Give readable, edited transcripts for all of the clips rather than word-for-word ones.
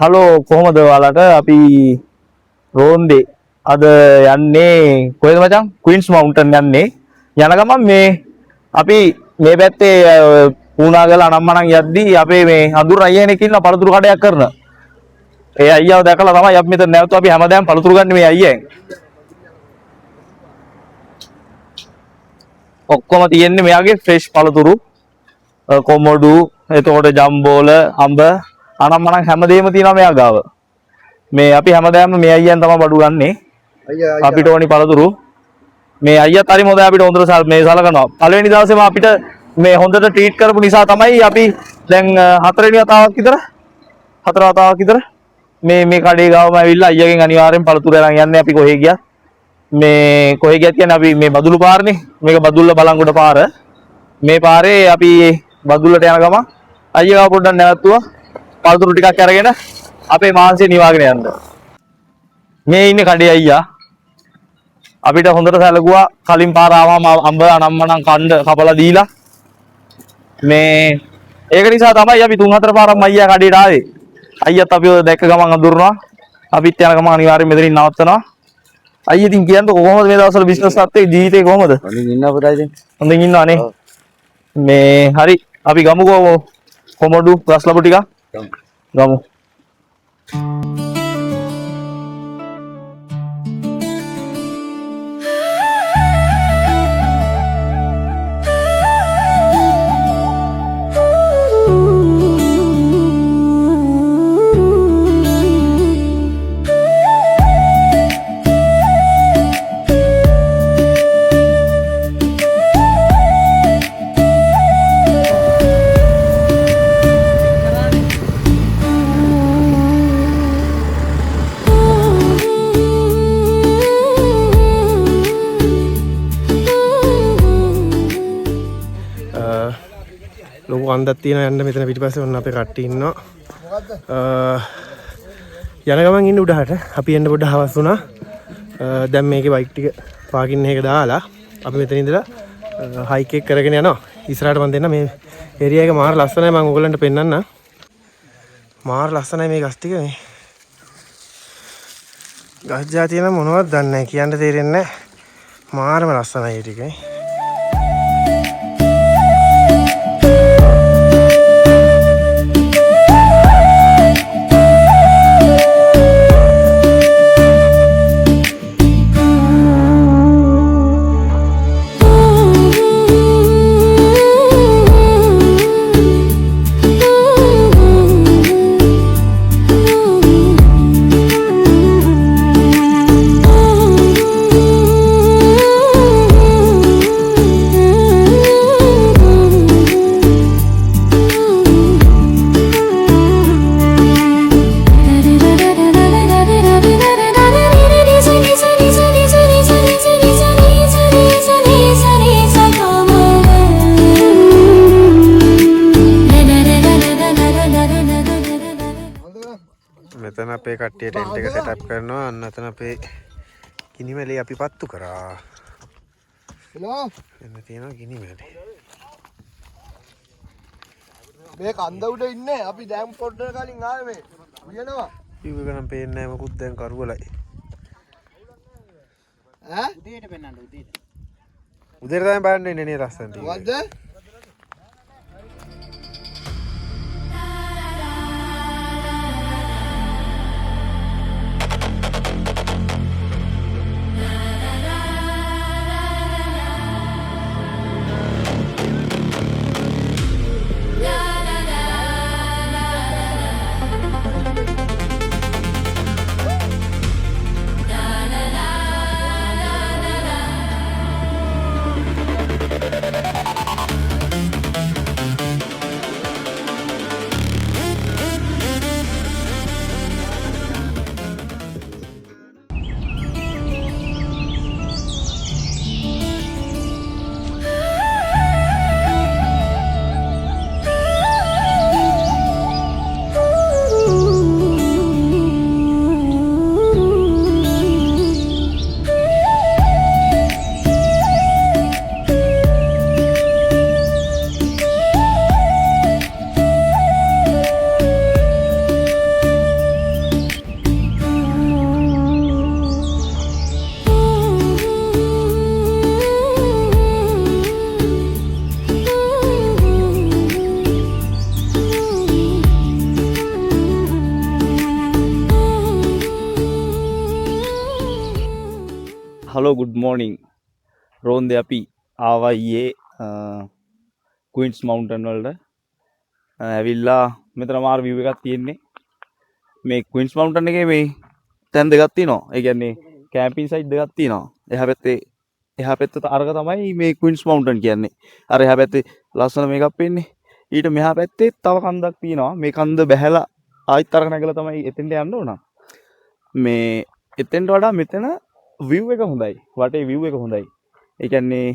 Hello කොහොමද ඔයාලට අපි රෝන්දේ අද යන්නේ කොහෙද මචං ක්වීන්ස් මවුන්ටන් යන්නේ යන ගමන් මේ අපි මේ පැත්තේ පුණාගල අනම්මනම් යද්දී අපේ මේ අඳුර අයියා කෙනෙක් ඉන්න පළතුරු කඩයක් කරන ඒ අයියාව දැකලා තමයි අපි මෙතන නැවතුව අපි හැමදාම පළතුරු ගන්න මේ අයියෙන් ඔක්කොම තියෙන්නේ මෙයාගේ ෆ්‍රෙෂ් පළතුරු කොමඩු එතකොට ජම්බෝල අඹ අනම්මනම් හැමදේම තියෙනවා මෙයා ගාව. මේ අපි හැමදාම මේ අයියන් තමයි බඩු ගන්නේ. අපිට ඕනි පළතුරු. මේ අයියත් හරි මොකද අපිට හොඳට මේ සලකනවා. පළවෙනි දවසේම අපිට මේ හොඳට ට්‍රීට් කරපු නිසා තමයි අපි දැන් හතරවෙනි වතාවක් විතර හතර වතාවක් විතර මේ කඩේ ගාවම ඇවිල්ලා අයියගෙන් අනිවාර්යෙන් පළතුරු අරන් යන්නේ අපි කොහෙ ගියත්. මේ කොහෙ ගියත් කියන්නේ අපි මේ බදුල්ල පාරනේ. මේක බදුල්ල බලංගොඩ පාර. මේ පාරේ අපි බදුල්ලට යන ගමන් අයියා ගාව පොඩ්ඩක් නැවතුවා. පළතුරු ටිකක් අරගෙන අපේ මාංශය නිවාගෙන යන්න. මේ ඉන්නේ කඩේ අයියා. අපිට හොඳට සැලකුවා. කලින් පාර ආවම අඹ අනම්මනම් කණ්ඩ කපලා දීලා. මේ ඒක නිසා තමයි අපි 3-4 පාරක් අයියා කඩේට ආවේ. අයියාත් අපිව දැක්ක ගමන් අඳුරනවා. අපිත් යන ගමන් අනිවාර්යෙන් මෙතනින් නවත්තනවා. අයියා ඉතින් කියන්නකො කොහොමද මේ දවස්වල බිස්නස් එකේ ජීවිතේ කොහොමද? හොඳින් ඉන්නවා පුතා ඉතින්. හොඳින් ඉන්නවනේ. මේ හරි අපි ගමුකෝ කොමඩු ගස්ලබු ටික. ගමු. ලොකු අන්දක් තියෙනවා යන්න මෙතන පිටිපස්සේ ඔන්න අපේ කට්ටිය ඉන්නවා. යන ගමන් ඉන්න උඩහට අපි එන්න පොඩ්ඩක් හවස් වුණා. දැන් මේකේ බයික් ටික පාකින් එකක දාලා අපි මෙතන ඉඳලා හයික් එක කරගෙන යනවා. ඉස්සරහට මම දෙන්න මේ ඒරියා එක මාර ලස්සනයි මම ඔයගලන්ට පෙන්නන්නම්. මාර ලස්සනයි මේ ගස් ටික මේ. ගස් జాතිය නම් මොනවද දන්නේ නැහැ කියන්න තේරෙන්නේ නැහැ. මාරම ලස්සනයි ඒ ටික. මෙතන අපේ කට්ටිය ටෙන්ට් එක සෙටප් කරනවා. අන්න අතන අපේ ගිනිමැලේ අපි පත්තු කරා. එන්න තියෙනවා ගිනිමැලේ. මේ කන්ද උඩ ඉන්නේ අපි දැන් පොඩ්ඩක් කලින් ආවේ මේ. උයනවා. ඉව ගණන් පේන්නේ නැහැ මොකුත් දැන් කරුවලයි. ඈ? උදේට පෙන්නන්න උදේට. උදේට තමයි බලන්න ඉන්නේ නේ රස්සන් ටික. මොකද්ද? හලෝ good morning රෝන්දේ අපි ආවා ඊයේ Queens Mountain වලට ඇවිල්ලා මෙතන මාර view එකක් තියෙන්නේ මේ Queens Mountain එකේ මේ තැන් දෙකක් තියෙනවා ඒ කියන්නේ camping site දෙකක් තියෙනවා එහා පැත්තට අරක තමයි මේ Queens Mountain කියන්නේ අර එහා පැත්තේ ලස්සන මේකක් පෙන්නේ ඊට මෙහා පැත්තේ තව කන්දක් තියෙනවා මේ කන්ද බැහැලා ආයිත් අරක නැගලා තමයි එතෙන්ට යන්න ඕන මේ එතෙන්ට වඩා මෙතන view එක හොඳයි වටේ view එක හොඳයි ඒ කියන්නේ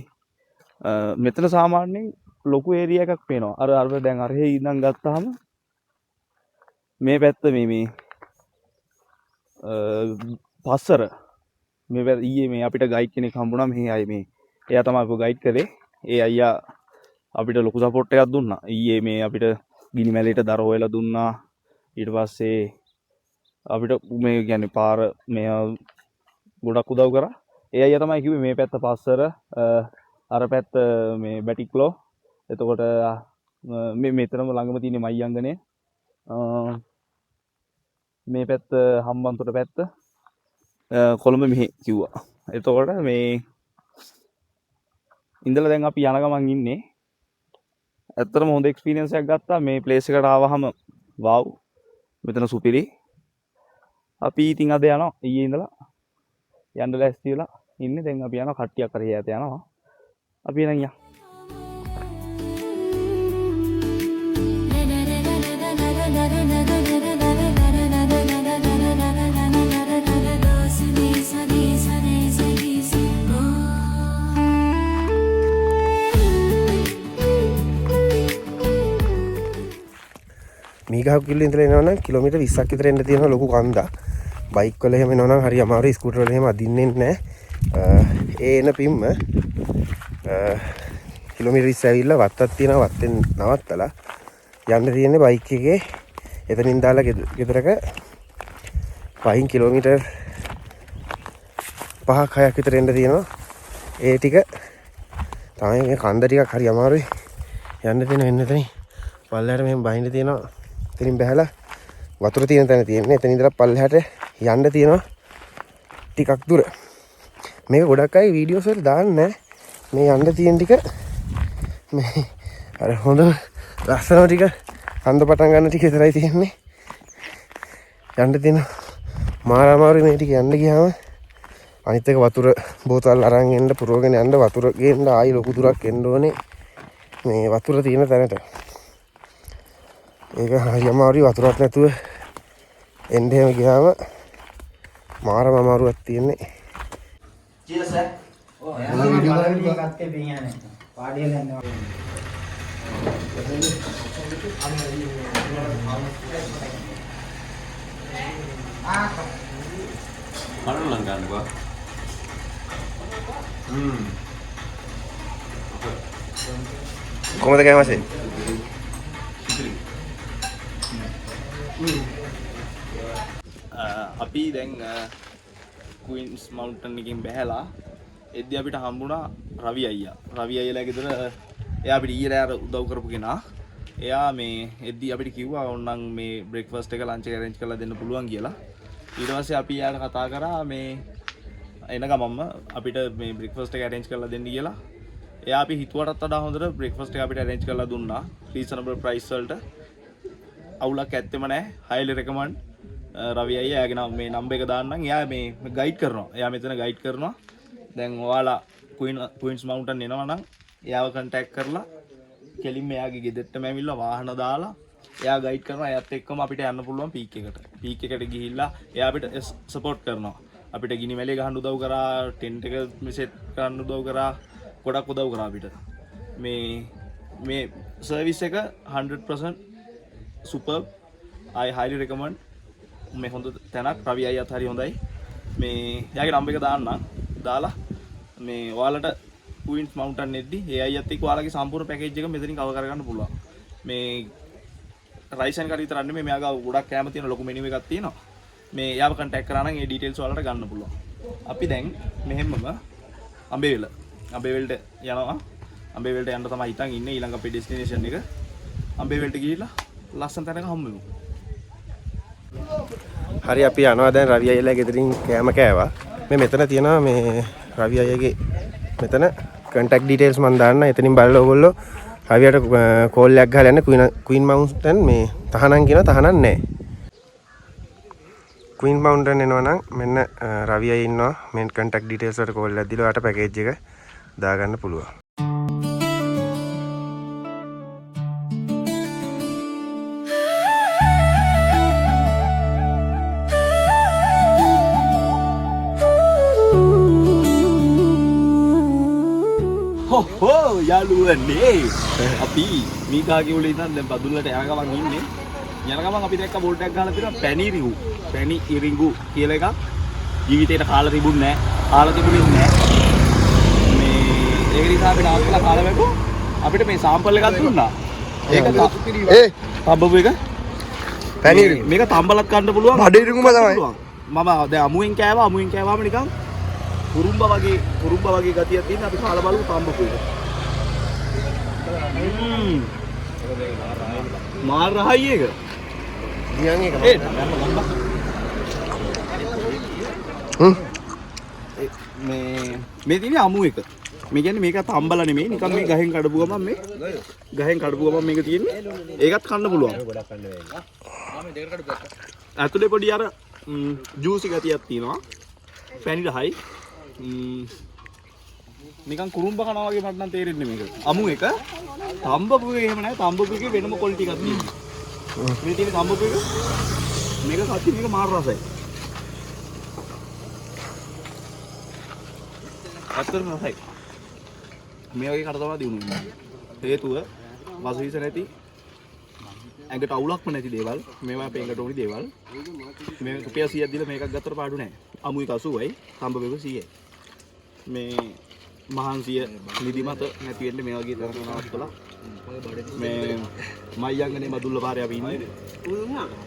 මෙතන සාමාන්‍යයෙන් ලොකු ඒරියා එකක් පේනවා අර දැන් අර හේ ඉඳන් ගත්තාම මේ පැත්ත මේ පස්සර මේ ඊයේ මේ අපිට ගයිඩ් කෙනෙක් හම්බුණා මේ අය මේ එයා තමයි අපව ගයිඩ් කරේ ඒ අයියා අපිට ලොකු සපෝට් එකක් දුන්නා ඊයේ මේ අපිට ගිනි මැලේට දර හොයලා දුන්නා ඊට පස්සේ අපිට මේ කියන්නේ පාර මේ ගොඩක් උදව් කරා ඒ අයියා තමයි කිව්වේ මේ පැත්ත පස්සර අර පැත්ත මේ බැටික්ලෝ එතකොට මේ මෙතනම ළඟම තියෙන මයියංගනේ මේ පැත්ත හම්බන්තොට පැත්ත කොළඹ මෙහි කිව්වා එතකොට මේ ඉඳලා දැන් අපි යන ගමන් ඉන්නේ ඇත්තටම හොඳ එක්ස්පීරියන්ස් එකක් ගත්තා මේ ප්ලේස් එකට ආවහම වව් මෙතන සුපිරි අපි ඉතින් අද යනවා ඊයේ ඉඳලා යන්න ලෑස්ති වෙලා ඉන්නේ දැන් අපි යනවා කට්ටියක් කරේ යට යනවා අපි එනන් යන්න මීගහක් කිල්ල ඉඳලා එනවනම් කිලෝමීටර් 20ක් විතර එන්න තියෙනවා ලොකු කන්දක්. බයික් වල එහෙම එනවනම් හරි අමාරුයි ස්කූටර් වල එහෙම අදින්නේ නැහැ. ඒ එන පිම්ම කිලෝමීටර් 20 ඇවිල්ලා වත්තක් තියෙනවා වත්තෙන් නවත්තලා යන්න තියෙන්නේ බයික් එකේ එතනින් දාලා ගෙදරක පහින් කිලෝමීටර් 5ක් 6ක් විතර එන්න තියෙනවා. ඒ ටික තමයි මේ කන්ද ටිකක් හරි අමාරුයි. යන්න තියෙන එන්න එතනින් පල්ලෙහාට මෙහෙම බහින්න තියෙනවා. එතනින් බහැලා වතුර තියෙන තැන තියෙන්නේ. එතන ඉඳලා පල්ලෙහාට යන්න තියෙනවා ටිකක් දුර. මේක ගොඩක් අය වීඩියෝස් වල දාන්නේ මේ යන්න තියෙන ටික මේ අර හොඳ ලස්සන ටික කන්ද පටන් ගන්න ටික විතරයි තියෙන්නේ. යන්න තියෙන මාර අමාරුයි මේ ටික යන්න ගියාම. අනිත් එක වතුර බෝතල් අරන් එන්න පුරවගෙන යන්න වතුර ගේන්න ආයි ලොකු දුරක් එන්න ඕනේ මේ වතුර තියෙන තැනට. ඒක හරි අමාරුයි වතුරක් නැතුව එන්න එහෙම ගියාම මාරම අමාරුවක් තියෙන්නේ. Cheers sir. Oh, ya. Katte pinyane. Paadiya lenna. Mana langgan gua? කොහමද කෑමසේ? අපි දැන් Queens Mountain එකෙන් බැහැලා එද්දි අපිට හම්බුණා රවි අයියා. රවි අයියාලා ගෙදර එයා අපිට ඊයේ රෑ උදව් කරපු කෙනා. එයා මේ එද්දි අපිට කිව්වා ඕනනම් මේ බ්‍රේක්ෆාස්ට් එක ලන්ච් එක arrange කරලා දෙන්න පුළුවන් කියලා. ඊට පස්සේ අපි එයාට කතා කරා මේ එන ගමම්ම අපිට මේ බ්‍රේක්ෆාස්ට් එක arrange කරලා දෙන්න කියලා. එයා අපි හිතුවටත් වඩා හොඳට බ්‍රේක්ෆාස්ට් එක අපිට arrange කරලා දුන්නා. reasonable price වලට. අවුලක් ඇත්තෙම නැහැ. highly recommend රවි අයියා එයාගේ මේ නම්බර් එක දාන්නම්. එයා මේ ගයිඩ් කරනවා. එයා මෙතන ගයිඩ් කරනවා. දැන් ඔයාලා Queens Mountain එනවා නම් එයාව contact කරලා කෙලින්ම එයාගේ ගෙදරටම ඇවිල්ලා වාහන දාලා එයා ගයිඩ් කරනවා. එයාත් එක්කම අපිට යන්න පුළුවන් පීක් එකට. පීක් එකට ගිහිල්ලා එයා අපිට සපෝට් කරනවා. අපිට ගිනි මැලේ ගහන්න උදව් කරා, ටෙන්ට් එක සෙට් කරන්න උදව් කරා, ගොඩක් උදව් කරා අපිට. මේ සර්විස් එක 100% superb. I highly recommend. මේ හොඳ තැනක්. රවි අයියාත් හරි හොඳයි. මේ එයාගේ නම්බර් එක දාන්නම්. දාලා මේ ඔයාලට Queens Mountain එද්දි ඒ අයියත් එක්ක ඔයාලගේ සම්පූර්ණ පැකේජ් එක මෙතනින් කවර් කරගන්න පුළුවන්. මේ රයිස් ඇන් කරි විතර නෙමෙයි මෙයාගා ගොඩක් කැම තියෙන ලොකු මෙනු එකක් තියෙනවා. මේ එයාව contact කරා නම් ඒ details ඔයාලට ගන්න පුළුවන්. අපි දැන් මෙහෙමම අඹේවලට යනවා. අඹේවලට යන්න තමයි හිතන් ඉන්නේ ඊළඟ අපේ destination එක. අඹේවලට ගිහිල්ලා ලස්සන තැනක හම්බ වෙමු. හරි අපි යනවා දැන් රවි අයියලා ගෙදරින් කෑම කෑවා. මේ මෙතන තියෙනවා මේ රවි අයගේ මෙතන contact details මම දාන්න. එතනින් බලලා ඔයගොල්ලෝ රවියට කෝල් එකක් ගහලා යන්න Queen Mountain මේ තහනම් කියන තහනම් නැහැ. Queen Mountain එනවා නම් මෙන්න රවි අය ඉන්නවා. මේ contact details වලට කෝල් එකක් දීලා ඔයාලට පැකේජ් එක දාගන්න පුළුවන්. හෝ යාළුවනේ අපි මීකාගේ උලේ ඉඳන් දැන් බදුල්ලට යන ගමන් ඉන්නේ. යන ගමන් අපි දැක්ක බෝල්ට් එකක් ගහලා තියෙනවා පැණි ඉරිඟු කියලා එකක්. ජීවිතේට කාලා තිබුණේ නැහැ. කාලා තිබුණේ නැහැ. මේ ඒක නිසා අපි නාස්කලා කාලා වැටුවා. අපිට මේ සාම්පල් එකක් දුන්නා. ඒක තඹපු එක පැණි ඉරිඟු. මේක තඹලත් කන්න පුළුවන්. බඩ ඉරිඟුම තමයි. මම දැන් අමුවෙන් කෑවාම නිකන් කුරුම්බ වගේ ගතියක් තියෙන අපි කාලා බලමු තඹපු එක. මාර රහයි එක. නියන් එක. මේ තියෙන්නේ අමු එක. මේ කියන්නේ මේක තඹල නෙමෙයි නිකන් මේ ගහෙන් කඩපු ගමන් මේක තියෙන්නේ. ඒකත් කන්න පුළුවන්. ඇතුලේ පොඩි අර ජූසි ගතියක් තියෙනවා. පැණි රහයි. නිකන් කුරුම්බ කනවා වගේ මට නම් තේරෙන්නේ මේක. අමු එක තඹපු එක එහෙම නැහැ. තඹපු එකේ වෙනම ක්වොලිටි එකක් තියෙනවා. මේ තියෙන තඹපු එක මේක සත්‍ය මේක මාර රසයි. අතරම රසයි. මේ වගේ කට තමයි දිනුනේ. හේතුව වසවිස නැති ඇඟට අවුලක්ම නැති දේවල්. මේවා අපේ ඇඟට ඕනි දේවල්. මේ රුපියල් 100ක් දීලා මේකක් ගත්තට පාඩු නැහැ. අමු එක 80යි, තඹපු එක 100යි. මේ මහන්සිය නිදිමත නැති වෙන්න මේ වගේ තරකනාවක් කළා. මේ මයියංගනේ මදුල්ල පාරේ අපි ඉන්නේ.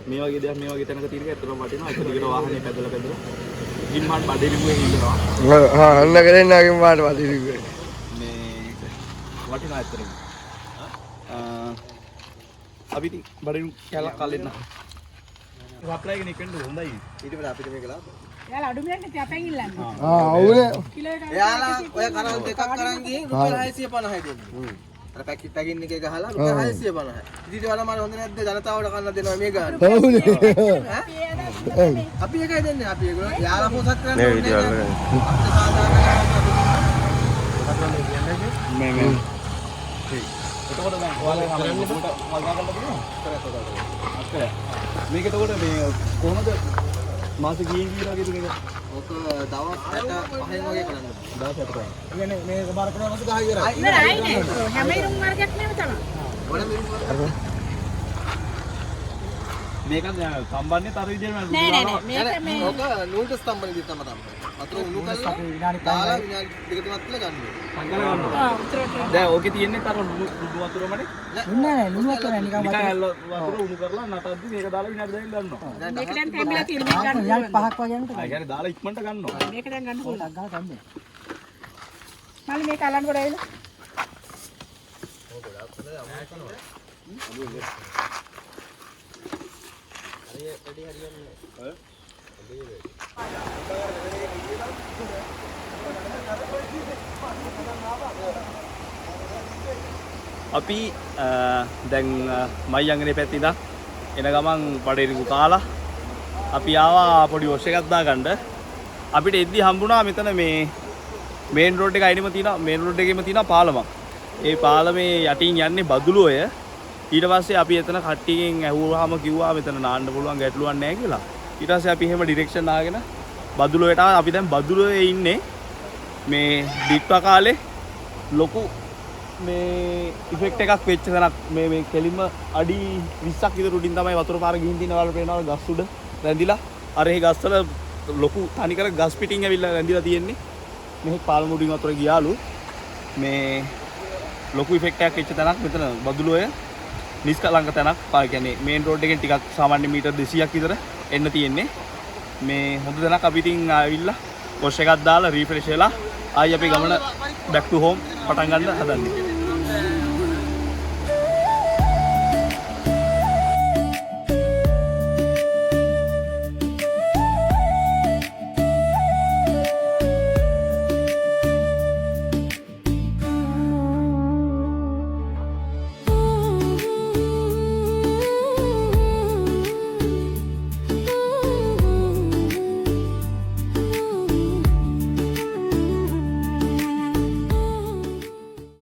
මේ වගේ දෙයක් මේ වගේ තැනක තියෙන එක ඇත්තටම වටිනවා. එක දිගට වාහනේ පැදලා ගින්මාන් බඩේරිමුවේ ඉන්නවා. හා අන්න කරේනාගේ මාට බඩේරිමුවේ. මේ වටිනවා ඇත්තටම. අපි ඉතින් බඩේරිමු කැලක් කල්ලෙන්න. අප්ලයි කෙනෙක් වෙන්න හොඳයි. ඊට පස්සේ අපිට මේක ලා එයාලා අඩු මිනිහට කැපෙන් ඉල්ලන්නේ. අවුනේ. කිලෝ එකක්. එයාලා ඔය කරල් දෙකක් අරන් ගිහින් රුපියල් 650යි දෙන්නේ. අර පැකින් එකේ ගහලා රුපියල් 650යි. ඉතින් වල මම හොඳ නැද්ද ජනතාවට කන්න දෙනවා මේ ගාන. අපි එකයි දෙන්නේ. අපි ඒගොල්ලෝ යාලා පොසත් කරන්නේ මේ වීඩියෝ වල මේ එතකොට දැන් ඔයාලා කරන්නේ මල් ගන්න පුළුවන්ද? මේක එතකොට මේ කොහොමද මාස කීයෙන් කීයද මේක? ඔක දවස් 65 වගේ කරන්න. දවස් 65. කියන්නේ මේක බාර කරනවා මාස 10 ඉවරයි. ඉවරයි නේ. හැම ඉරුම් වර්ගයක් නෙමෙයි තමයි. මේක දැන් සම්බන්ධයේ තර විදියට නෑ මේක මේ ඔක නූල් ස්තම්භනේ දී තමයි. අතර උණු කරලා දාලා විනාඩි දෙක තුනක් තියලා ගන්න. දැන් ඕකේ තියෙන්නේ තර ලුණු වතුරමනේ. නෑ ලුණු වතුර නිකන් නිකන් ඇල්ල වතුර උණු කරලා නටද්දි මේක දාලා විනාඩි 10ක් ගන්නවා. මේක දැන් තැඹිලා තියෙන මේක ගන්න. විනාඩි 5ක් වගේ යනකොට. ඒ කියන්නේ දාලා ඉක්මනට ගන්නවා. මේක දැන් ගන්න පුළුවන්. ගහ ගන්න. මල්ලි මේක අල්ලන්න කොට ඇවිල්ලා. අපි දැන් මයියංගනේ පැත්තේ ඉඳන් එන ගමන් බඩේරිඟු කාලා අපි ආවා පොඩි වොෂ් එකක් දාගන්න. අපිට එද්දි හම්බුණා මෙතන මේ මේන් රෝඩ් එක අයිනෙම තියෙන මේන් රෝඩ් එකේම තියෙන පාලමක්. ඒ පාලමේ යටින් යන්නේ බදුලෝය. ඊට පස්සේ අපි එතන කට්ටියකින් ඇහුවාම කිව්වා මෙතන නාන්න පුළුවන් ගැටලුවක් නැහැ කියලා. ඊට පස්සේ අපි එහෙම ඩිරෙක්ෂන් ආගෙන බදුලෝයට ආවා. අපි දැන් බදුලෝයේ ඉන්නේ මේ ඩිට්වා කාලේ ලොකු මේ ඉෆෙක්ට් එකක් වෙච්ච තැනක්. මේ කෙලින්ම අඩි 20ක් විතර උඩින් තමයි වතුර පාර ගිහින් තියෙන වල පේනවා ගස් උඩ රැඳිලා. අර ඒ ගස්වල ලොකු තනිකර ගස් පිටින් ඇවිල්ලා රැඳිලා තියෙන්නේ. මෙහෙ පාලම උඩින් වතුර ගියාලු. මේ ලොකු ඉෆෙක්ට් එකක් වෙච්ච තැනක් මෙතන බදුලෝය. නිස්කලංක තැනක්. ඒ කියන්නේ මේන් රෝඩ් එකෙන් ටිකක් සාමාන්‍ය මීටර් 200ක් විතර එන්න තියෙන්නේ. මේ හොඳ තැනක්. අපි ඉතින් ආවිල්ලා වොෂ් එකක් දාලා රීෆ්‍රෙෂ් වෙලා ආයි අපි ගමන back to home පටන් ගන්න හදන්නේ.